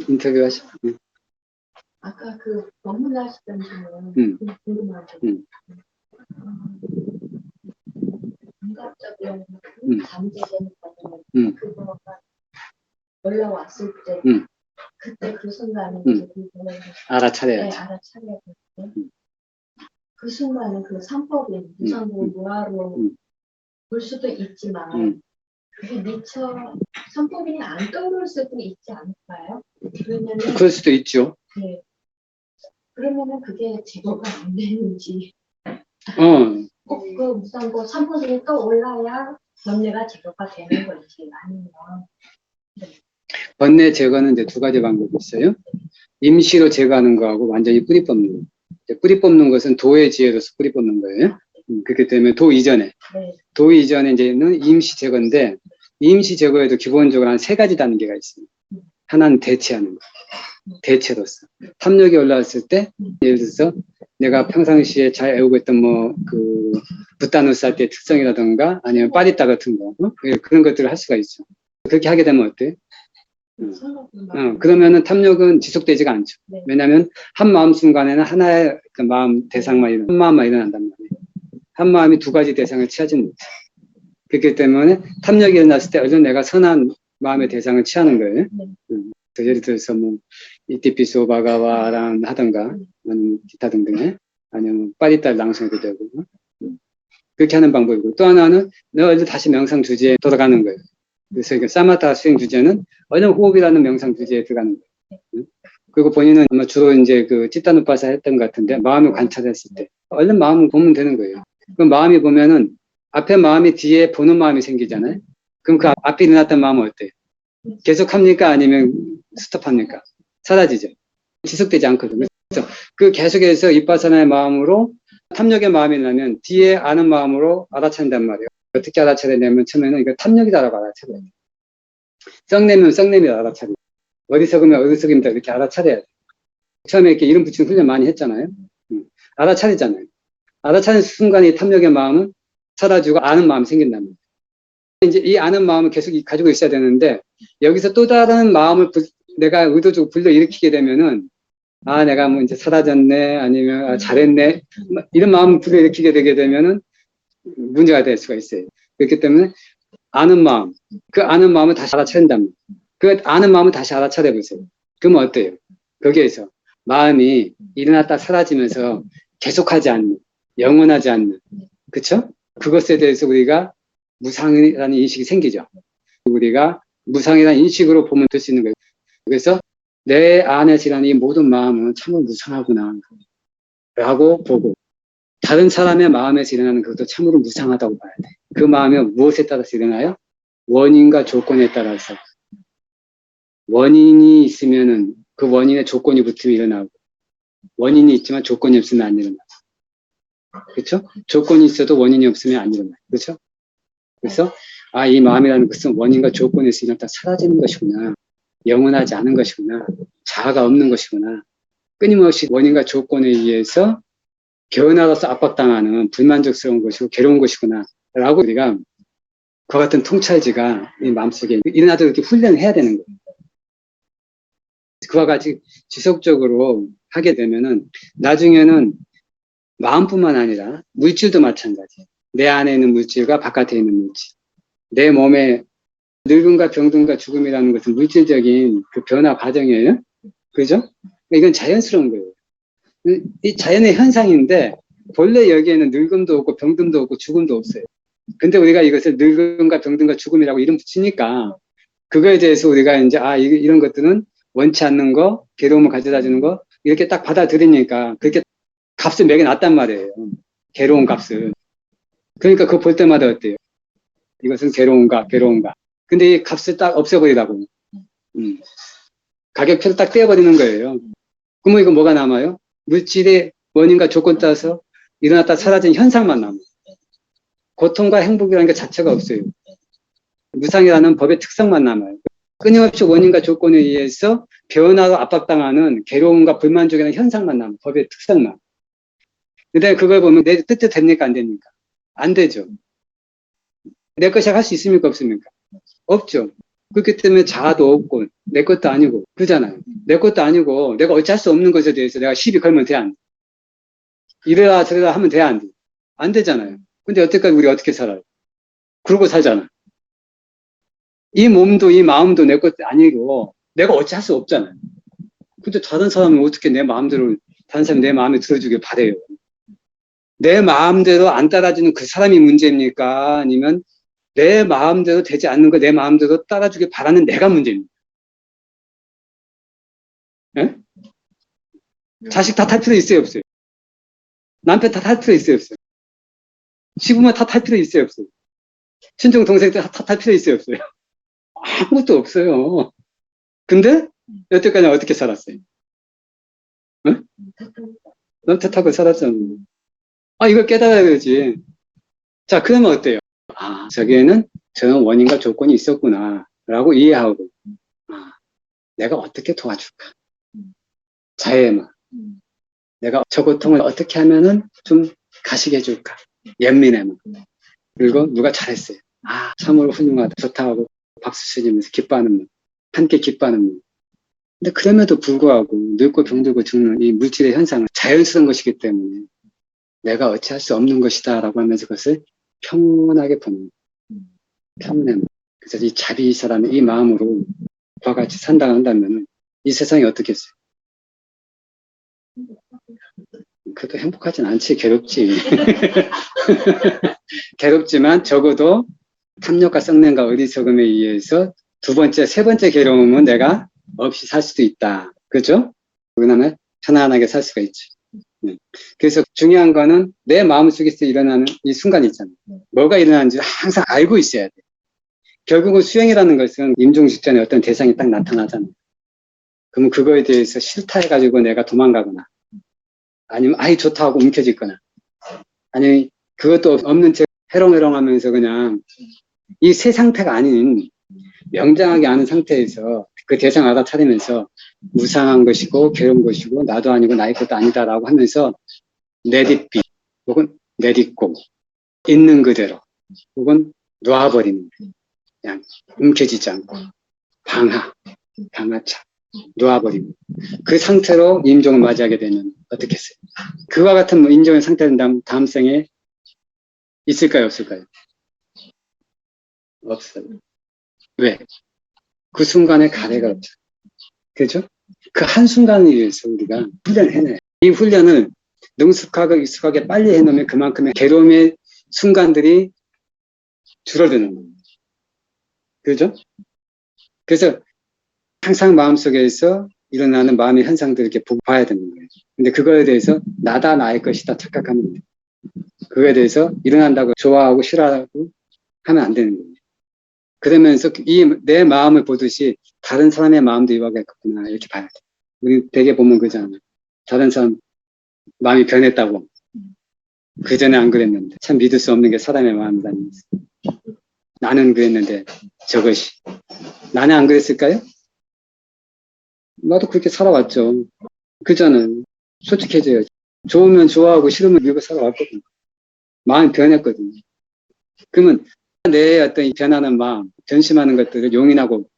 인터뷰 하시. 아까 그 법문하시던 분은 궁금하죠. 감각적인 잠재되는 거는 그거가 올라왔을 때 그때 그 순간에 이제 알아차려야지. 네, 알아차려야 될 때. 그 순간은 그 삼법인 무상고 무아로 볼 수도 있지만 그게 미처 삼법인이 안 떠오를 수도 있지 않을까요? 그러면은 그럴 수도 있죠. 네. 그러면은 그게 제거가 안 되는지. 꼭 그 무상고 삼법인이 떠올라야 번뇌가 제거가 되는 건지 아니면. 번뇌 제거는 이제 두 가지 방법이 있어요. 임시로 제거하는 거하고 완전히 뿌리 뽑는 거. 뿌리 뽑는 것은 도의 지혜로서 뿌리 뽑는 거예요. 그렇기 때문에 도 이전에 이제는 임시 제거인데, 임시 제거에도 기본적으로 한 세 가지 단계가 있습니다. 하나는 대체하는 거. 대체로서. 탐욕이 올라왔을 때, 예를 들어서 내가 평상시에 잘 애우고 있던 붓다누스 할 때 특성이라던가 아니면 빠리따 같은 거, 그런 것들을 할 수가 있죠. 그렇게 하게 되면 어때요? 그러면은 탐욕은 지속되지가 않죠. 왜냐하면 한 마음 순간에는 하나의 그 마음 대상만 한 마음만 일어난단 말이에요. 한 마음이 두 가지 대상을 취하지는 못해요. 그렇기 때문에 탐욕이 일어났을 때 얼른 내가 선한 마음의 대상을 취하는 거예요. 예를 들어서 이티피소 바가와랑 하던가 기타 등등의 아니면 빠리따를 낭송해도 되고 그렇게 하는 방법이고, 또 하나는 내가 얼른 다시 명상 주제에 돌아가는 거예요. 그래서 이게 사마타 수행 주제는 얼른 호흡이라는 명상 주제에 들어가는 거예요. 그리고 본인은 아마 주로 이제 그 찌따누파사 했던 것 같은데, 마음을 관찰했을 때 얼른 마음을 보면 되는 거예요. 그럼 마음이 보면은 앞에 마음이 뒤에 보는 마음이 생기잖아요. 그럼 그 앞에 일어났던 마음은 어때요? 계속 합니까? 아니면 스톱합니까? 사라지죠. 지속되지 않거든요. 그래서 그 계속해서 이빠사나의 마음으로 탐욕의 마음이 나면 뒤에 아는 마음으로 알아차린단 말이에요. 어떻게 알아차리냐면 처음에는 이거 탐욕이다라고 알아차려야 돼요. 썩내면 썩내미다 알아차리고, 어리석으면 어리석임이다 이렇게 알아차려야 돼요. 처음에 이렇게 이름 붙이는 훈련 많이 했잖아요. 알아차리잖아요. 알아차리는 순간에 탐욕의 마음은 사라지고 아는 마음이 생긴단 말이에요. 이제 이 아는 마음을 계속 가지고 있어야 되는데, 여기서 또 다른 마음을 내가 의도적으로 불러일으키게 되면은, 내가 이제 사라졌네, 아니면 잘했네, 이런 마음을 불러일으키게 되게 되면은 문제가 될 수가 있어요. 그렇기 때문에 아는 마음, 그 아는 마음을 다시 알아차린다면, 그 아는 마음을 다시 알아차려 보세요. 그러면 어때요? 거기에서 마음이 일어났다 사라지면서 계속하지 않는, 영원하지 않는, 그쵸? 그것에 대해서 우리가 무상이라는 인식이 생기죠. 우리가 무상이라는 인식으로 보면 될 수 있는 거예요. 그래서 내 안에 지나는 이 모든 마음은 참으로 무상하구나 라고 보고, 다른 사람의 마음에서 일어나는 것도 참으로 무상하다고 봐야 돼. 그 마음이 무엇에 따라서 일어나요? 원인과 조건에 따라서. 원인이 있으면은 그 원인에 조건이 붙으면 일어나고, 원인이 있지만 조건이 없으면 안 일어나고, 그렇죠? 조건이 있어도 원인이 없으면 안 일어나요. 그렇죠? 그래서 이 마음이라는 것은 원인과 조건에서 일어났다 사라지는 것이구나, 영원하지 않은 것이구나, 자아가 없는 것이구나, 끊임없이 원인과 조건에 의해서 변화로서 압박당하는 불만족스러운 것이고 괴로운 것이구나 라고 우리가 그와 같은 통찰지가 이 마음속에 일어나도록 이렇게 훈련을 해야 되는 거예요. 그와 같이 지속적으로 하게 되면은 나중에는 마음뿐만 아니라 물질도 마찬가지예요. 내 안에 있는 물질과 바깥에 있는 물질, 내 몸에 늙음과 병든과 죽음이라는 것은 물질적인 그 변화 과정이에요. 그죠? 이건 자연스러운 거예요. 이 자연의 현상인데 본래 여기에는 늙음도 없고 병듦도 없고 죽음도 없어요. 근데 우리가 이것을 늙음과 병듦과 죽음이라고 이름 붙이니까 그거에 대해서 우리가 이제 이런 것들은 원치 않는 거, 괴로움을 가져다 주는 거 이렇게 딱 받아들이니까 그렇게 값을 매겨놨단 말이에요. 괴로운 값을. 그러니까 그거 볼 때마다 어때요? 이것은 괴로운가. 근데 이 값을 딱 없애버리라고. 가격표를 딱 떼어버리는 거예요. 그러면 이거 뭐가 남아요? 물질의 원인과 조건 따라서 일어났다 사라진 현상만 남아요. 고통과 행복이라는 게 자체가 없어요. 무상이라는 법의 특성만 남아요. 끊임없이 원인과 조건에 의해서 변화로 압박당하는 괴로움과 불만족이라는 현상만 남아요. 법의 특성만. 근데 그걸 보면 내 뜻대로 됩니까? 안 됩니까? 안 되죠. 내 것이 할 수 있습니까? 없습니까? 없죠. 그렇기 때문에 자아도 없고, 내 것도 아니고, 그잖아요. 내 것도 아니고, 내가 어찌할 수 없는 것에 대해서 내가 시비 걸면 돼, 안 돼? 이래라 저래라 하면 돼, 안 돼? 안 되잖아요. 근데 여태까지 우리 어떻게 살아요? 그러고 살잖아. 이 몸도 이 마음도 내 것도 아니고, 내가 어찌할 수 없잖아요. 근데 다른 사람은 어떻게 내 마음대로, 다른 사람이 내 마음에 들어주길 바래요. 내 마음대로 안 따라주는 그 사람이 문제입니까? 아니면 내 마음대로 되지 않는 거 내 마음대로 따라주길 바라는 내가 문제입니다. 예? 자식 탓할 필요 있어요, 없어요? 남편 탓할 필요 있어요, 없어요? 시부모 탓할 필요 있어요, 없어요? 친정 동생들 탓할 필요 있어요, 없어요? 아무것도 없어요. 근데 여태까지 어떻게 살았어요? 응? 남 탓하고 살았잖아. 아, 이걸 깨달아야지. 자, 그러면 어때요? 아, 저기에는 저런 원인과 조건이 있었구나. 라고 이해하고, 아, 내가 어떻게 도와줄까? 자애만. 내가 저 고통을 어떻게 하면은 좀 가시게 해줄까? 연민해만. 그리고 누가 잘했어요. 아, 참으로 훌륭하다. 좋다 하고 박수 치면서 기뻐하는 분. 함께 기뻐하는 분. 근데 그럼에도 불구하고 늙고 병들고 죽는 이 물질의 현상은 자연스러운 것이기 때문에 내가 어찌할 수 없는 것이다 라고 하면서 그것을 평온하게 보는 평온함. 그래서 이 자비 사람의 이 마음으로 그와 같이 산다고 한다면 이 세상이 어떻겠어요? 그래도 행복하진 않지. 괴롭지. 괴롭지만 적어도 탐욕과 썩냄과 어리석음에 의해서 두 번째, 세 번째 괴로움은 내가 없이 살 수도 있다. 그죠? 그나마 편안하게 살 수가 있지. 그래서 중요한 거는 내 마음속에서 일어나는 이 순간 있잖아요. 뭐가 일어나는지 항상 알고 있어야 돼. 결국은 수행이라는 것은 임종 직전에 어떤 대상이 딱 나타나잖아요. 그러면 그거에 대해서 싫다 해가지고 내가 도망가거나 아니면 아이 좋다 하고 움켜쥐거나 아니면 그것도 없는 채 해롱해롱 하면서 그냥 이 세 상태가 아닌 명장하게 아는 상태에서 그 대상 알아차리면서 무상한 것이고 괴로운 것이고 나도 아니고 나의 것도 아니다라고 하면서 내딛비 혹은 내딛고 있는 그대로 혹은 놓아버리는 그냥 움켜쥐지 않고 방하차 놓아버리고 그 상태로 임종을 맞이하게 되면 어떻겠어요? 그와 같은 임종의 상태는 다음 생에 있을까요? 없을까요? 없어요. 왜? 그 순간에 가래가 없죠. 그죠? 그 한순간을 위해서 우리가 훈련을 해내요. 이 훈련을 능숙하고 익숙하게 빨리 해놓으면 그만큼의 괴로움의 순간들이 줄어드는 거예요. 그죠? 그래서 항상 마음속에서 일어나는 마음의 현상들을 이렇게 봐야 되는 거예요. 근데 그거에 대해서 나다 나의 것이다 착각하면 돼요. 그거에 대해서 일어난다고 좋아하고 싫어하고 하면 안 되는 거예요. 그러면서 내 마음을 보듯이 다른 사람의 마음도 이와겠구나 이렇게 봐야 돼. 우리 되게 보면 그잖아. 다른 사람 마음이 변했다고. 그 전에 안 그랬는데 참 믿을 수 없는 게 사람의 마음이라면서. 나는 그랬는데 저것이 나는 안 그랬을까요? 나도 그렇게 살아왔죠. 그잖아요. 솔직해져요. 좋으면 좋아하고 싫으면 밀고 살아왔거든요. 마음이 변했거든요. 그러면 내 어떤 변하는 마음, 변심하는 것들을 용인하고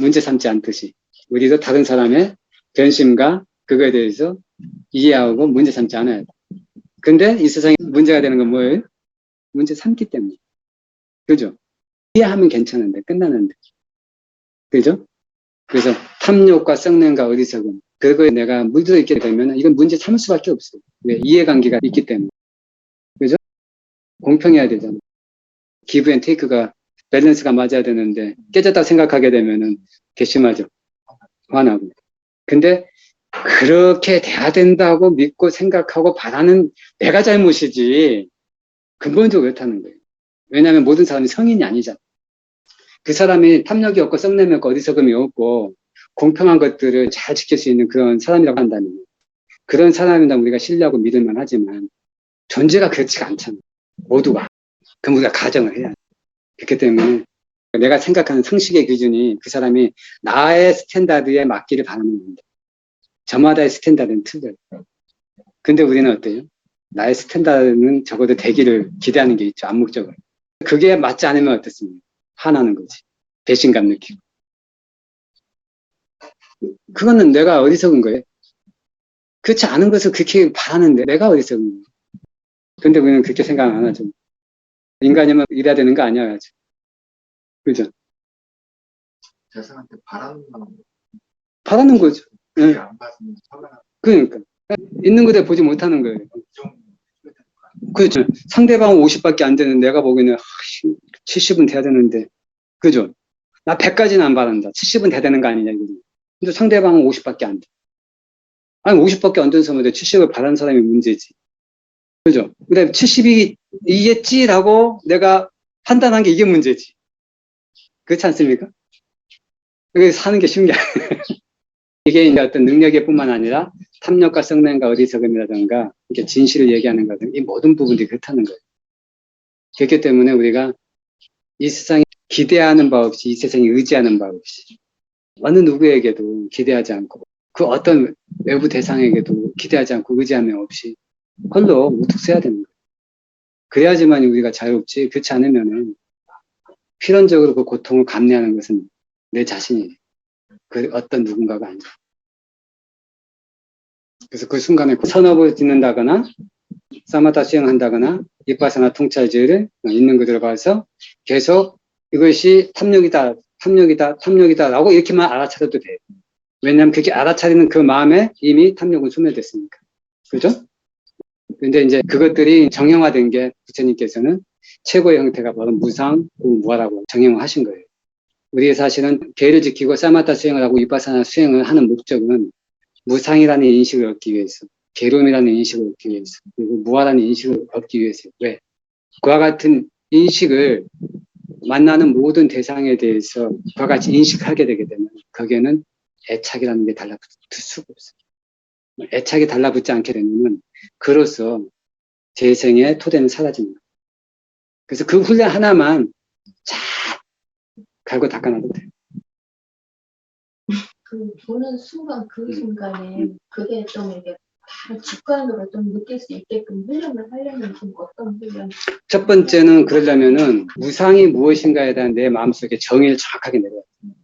문제 삼지 않듯이 우리도 다른 사람의 변심과 그거에 대해서 이해하고 문제 삼지 않아야 돼. 근데 이 세상에 문제가 되는 건 뭐예요? 문제 삼기 때문에. 그죠? 이해하면 괜찮은데, 끝나는데. 그죠? 그래서 탐욕과 썩냄과 어리석음, 그거에 내가 물들어 있게 되면 이건 문제 삼을 수밖에 없어요. 왜? 이해관계가 있기 때문에. 그죠? 공평해야 되잖아. 기브 앤 테이크가 밸런스가 맞아야 되는데 깨졌다 생각하게 되면은 괘씸하죠. 화나고. 근데 그렇게 돼야 된다고 믿고 생각하고 바라는 내가 잘못이지 근본적으로 그렇다는 거예요. 왜냐하면 모든 사람이 성인이 아니잖아. 그 사람이 탐욕이 없고 썩냄이 없고 어리석음이 없고 공평한 것들을 잘 지킬 수 있는 그런 사람이라고 한다면 그런 사람이라 우리가 신뢰하고 믿을만 하지만 존재가 그렇지가 않잖아. 모두가. 그럼 우리가 가정을 해야 돼. 그렇기 때문에 내가 생각하는 상식의 기준이 그 사람이 나의 스탠다드에 맞기를 바라는 건데 저마다의 스탠다드는 틀려요. 근데 우리는 어때요? 나의 스탠다드는 적어도 되기를 기대하는 게 있죠. 암묵적으로. 그게 맞지 않으면 어떻습니까? 화나는 거지. 배신감 느끼고. 그거는 내가 어리석은 거예요. 그렇지 않은 것을 그렇게 바라는데 내가 어리석은 거예요. 근데 우리는 그렇게 생각 안 하죠. 인간이면 이래야 되는 거 아니야. 그죠? 대상한테 바라는 건 바라는 거죠. 그게 응. 안 받으면 화가 그러니까. 있는 그대로 보지 못하는 거예요. 그렇죠. 상대방은 50밖에 안 되는 내가 보기에는 70은 돼야 되는데. 그죠? 나 100까지는 안 바란다. 70은 돼야 되는 거 아니냐, 이거죠. 근데 상대방은 50밖에 안 돼. 아니, 50밖에 안 되는 사람인데 70을 바라는 사람이 문제지. 그죠? 근데 70이 이겠지라고 내가 판단한 게 이게 문제지. 그렇지 않습니까? 그게 사는 게 쉬운 게 아니에요. 이게 이제 어떤 능력일 뿐만 아니라 탐욕과 성능과 어리석음이라든가 이렇게 진실을 얘기하는 거든 이 모든 부분들이 그렇다는 거예요. 그렇기 때문에 우리가 이 세상에 기대하는 바 없이 이 세상에 의지하는 바 없이 어느 누구에게도 기대하지 않고 그 어떤 외부 대상에게도 기대하지 않고 의지함이 없이 홀로 우뚝 서야 되는 거예요. 그래야지만 우리가 자유롭지 그렇지 않으면은 필연적으로 그 고통을 감내하는 것은 내 자신이에요. 그 어떤 누군가가 아니라. 그래서 그 순간에 선업을 짓는다거나 사마타 수행한다거나 이파사나 통찰지를 있는 그대로 봐서 계속 이것이 탐욕이다, 탐욕이다, 탐욕이다 라고 이렇게만 알아차려도 돼요. 왜냐하면 그게 알아차리는 그 마음에 이미 탐욕은 소멸됐으니까. 그죠? 근데 이제 그것들이 정형화된 게 부처님께서는 최고의 형태가 바로 무상, 무아라고 정형화하신 거예요. 우리 사실은 계를 지키고 사마타 수행을 하고 위파사나 수행을 하는 목적은 무상이라는 인식을 얻기 위해서, 괴로움이라는 인식을 얻기 위해서, 그리고 무아라는 인식을 얻기 위해서. 왜? 그와 같은 인식을 만나는 모든 대상에 대해서 그와 같이 인식하게 되게 되면 거기에는 애착이라는 게 달라붙을 수가 없어요. 애착이 달라붙지 않게 되면 그로써 재생의 토대는 사라집니다. 그래서 그 훈련 하나만 잘 갈고 닦아놔도 돼요. 그 보는 순간 그 순간에 그게 좀 이렇게 다 직관으로 좀 느낄 수 있게끔 훈련을 하려면 좀 어떤 훈련? 첫 번째는 그러려면은 무상이 무엇인가에 대한 내 마음속에 정의를 정확하게 내려야 돼요.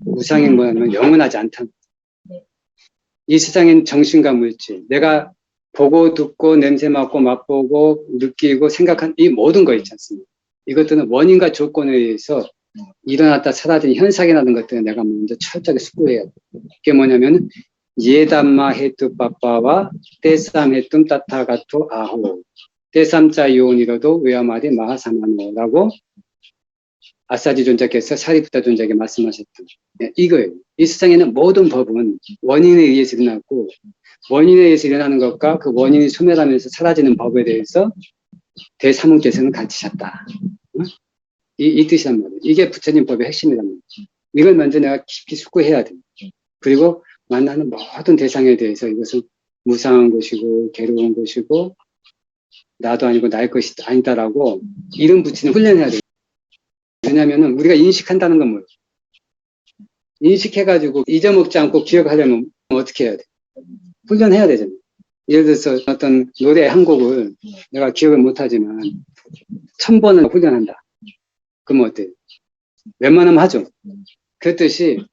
무상이 뭐냐면 영원하지 않다는 거예요. 이 세상엔 정신과 물질, 내가 보고 듣고 냄새 맡고 맛보고 느끼고 생각한 이 모든 거 있지 않습니까? 이것들은 원인과 조건에 의해서 일어났다 사라진 현상이라는 것들을 내가 먼저 철저하게 숙고해야 돼. 그게 뭐냐면 예담마 헤뚜 빠빠와 떼쌈 헤뚜 따타가토 아호 떼쌈자 요온이로도 외화마디 마하사마노라고 아사지 존자께서 사리푸타 존자에게 말씀하셨던 이거예요. 이 세상에는 모든 법은 원인에 의해서 일어났고 원인에 의해서 일어나는 것과 그 원인이 소멸하면서 사라지는 법에 대해서 대사문께서는 가르치셨다. 이 뜻이란 말이에요. 이게 부처님 법의 핵심이란 말이에요. 이걸 먼저 내가 깊이 숙고해야 돼요. 그리고 만나는 모든 대상에 대해서 이것은 무상한 것이고 괴로운 것이고 나도 아니고 나의 것이 아니다라고 이름 붙이는 훈련해야 돼요. 왜냐하면 우리가 인식한다는 건 뭐예요? 인식해가지고 잊어먹지 않고 기억하려면 어떻게 해야 돼? 훈련해야 되잖아요. 예를 들어서 어떤 노래 한 곡을 내가 기억을 못하지만 1000번을 훈련한다. 그러면 어때요? 웬만하면 하죠. 그렇듯이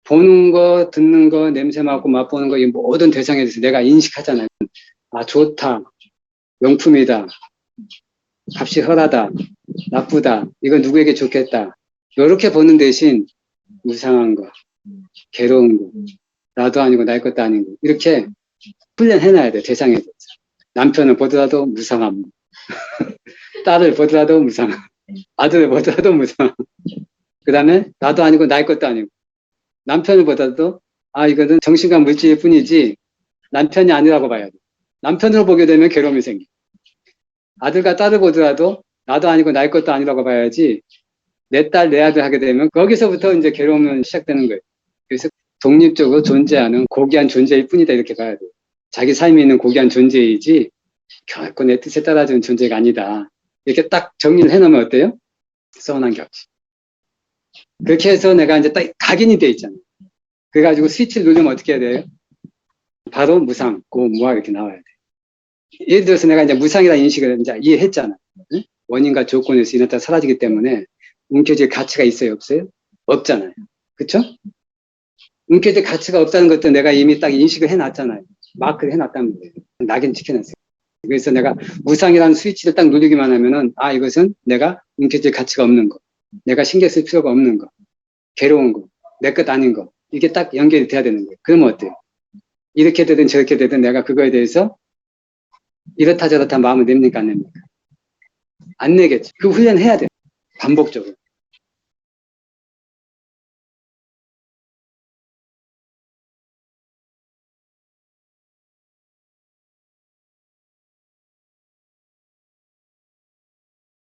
보는 거, 듣는 거, 냄새 맡고 맛보는 거, 이 모든 대상에 대해서 내가 인식하잖아요. 아, 좋다. 명품이다. 값이 헐하다. 나쁘다. 이건 누구에게 좋겠다. 이렇게 보는 대신 무상한 거, 괴로운 거, 나도 아니고 나의 것도 아닌 거. 이렇게 훈련해놔야 돼, 대상에 대해서. 남편을 보더라도 무상함. 딸을 보더라도 무상함. 아들을 보더라도 무상함. 그 다음에 나도 아니고 나의 것도 아니고. 남편을 보더라도 아, 이거는 정신과 물질일 뿐이지 남편이 아니라고 봐야 돼. 남편으로 보게 되면 괴로움이 생겨. 아들과 딸을 보더라도 나도 아니고 나의 것도 아니라고 봐야지 내 딸, 내 아들 하게 되면 거기서부터 이제 괴로움은 시작되는 거예요. 그래서 독립적으로 존재하는 고귀한 존재일 뿐이다 이렇게 봐야 돼요. 자기 삶이 있는 고귀한 존재이지 결코 내 뜻에 따라주는 존재가 아니다. 이렇게 딱 정리를 해놓으면 어때요? 서운한 게 없지. 그렇게 해서 내가 이제 딱 각인이 돼 있잖아요. 그래가지고 스위치를 누르면 어떻게 해야 돼요? 바로 무상, 무아 이렇게 나와야 돼. 예를 들어서 내가 이제 무상이라는 인식을 이제 이해했잖아. 응? 원인과 조건에서 일어났다 사라지기 때문에 움켜질 가치가 있어요, 없어요? 없잖아요. 그쵸? 움켜질 가치가 없다는 것도 내가 이미 딱 인식을 해놨잖아요. 마크를 해놨다는 거예요. 낙인 찍혀놨어요. 그래서 내가 무상이라는 스위치를 딱 누르기만 하면은, 아, 이것은 내가 움켜질 가치가 없는 거. 내가 신경 쓸 필요가 없는 거. 괴로운 거. 내 것 아닌 거. 이게 딱 연결이 돼야 되는 거예요. 그러면 어때요? 이렇게 되든 저렇게 되든 내가 그거에 대해서 이렇다 저렇다 마음을 냅니까 안 냅니까? 안 내겠죠. 그 훈련을 해야 돼요. 반복적으로.